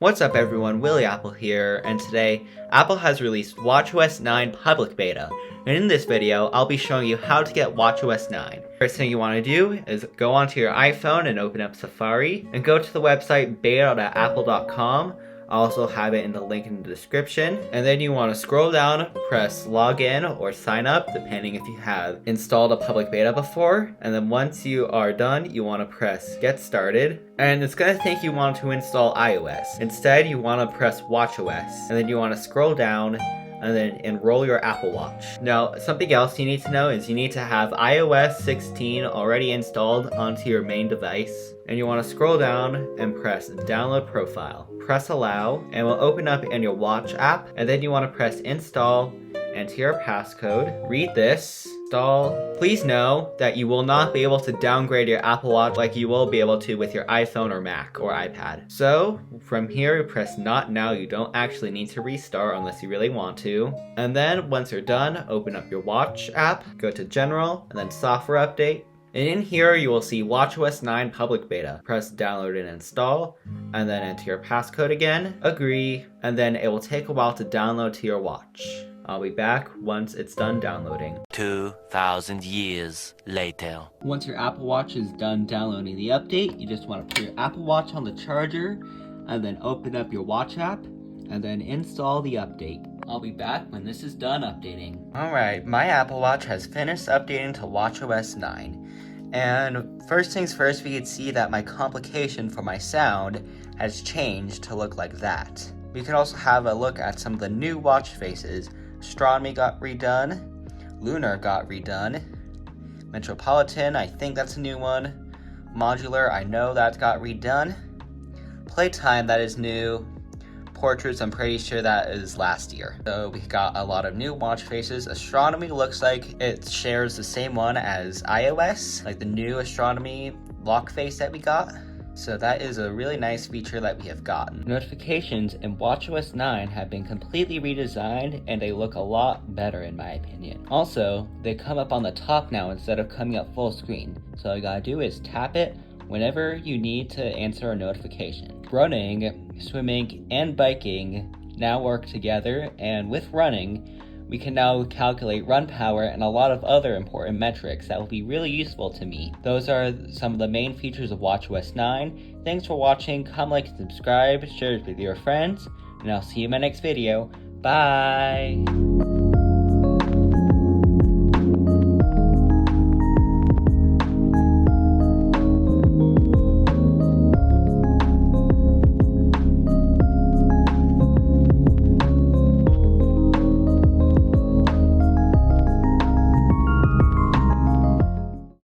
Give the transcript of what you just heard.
What's up everyone, Willy Apple here, and today, Apple has released watchOS 9 public beta. And in this video, I'll be showing you how to get watchOS 9. First thing you want to do is go onto your iPhone and open up Safari, and go to the website beta.apple.com. I'll also have it in the link in the description. And then you want to scroll down, press login or sign up, depending if you have installed a public beta before. And then once you are done, you want to press get started. And it's going to think you want to install iOS. Instead, you want to press watchOS. And then you want to scroll down and then enroll your Apple Watch. Now, something else you need to know is you need to have iOS 16 already installed onto your main device. And you want to scroll down and press download profile. Press allow, and it will open up in your watch app. And then you want to press install, enter your passcode, read this, install. Please know that you will not be able to downgrade your Apple Watch like you will be able to with your iPhone or Mac or iPad. So from here, press not now. You don't actually need to restart unless you really want to. And then once you're done, open up your watch app, go to general, and then software update. And in here, you will see watchOS 9 public beta. Press download and install, and then enter your passcode again, agree, and then it will take a while to download to your watch. I'll be back once it's done downloading. 2,000 years later. Once your Apple Watch is done downloading the update, you just want to put your Apple Watch on the charger, and then open up your watch app, and then install the update. I'll be back when this is done updating. Alright, my Apple Watch has finished updating to watchOS 9. And first things first, we can see that my complication for my sound has changed to look like that. We can also have a look at some of the new watch faces. Astronomy got redone, Lunar got redone, Metropolitan, I think that's a new one, Modular, I know that got redone, Playtime, that is new, Portraits, I'm pretty sure that is last year. So we got a lot of new watch faces. Astronomy looks like it shares the same one as iOS, like the new Astronomy lock face that we got. So that is a really nice feature that we have gotten. Notifications in watchOS 9 have been completely redesigned and they look a lot better in my opinion. Also, they come up on the top now instead of coming up full screen. So all you gotta do is tap it whenever you need to answer a notification. Running, swimming, and biking now work together, and with running, we can now calculate run power and a lot of other important metrics that will be really useful to me. Those are some of the main features of watchOS 9. Thanks for watching, comment, like, and subscribe, share it with your friends, and I'll see you in my next video. Bye!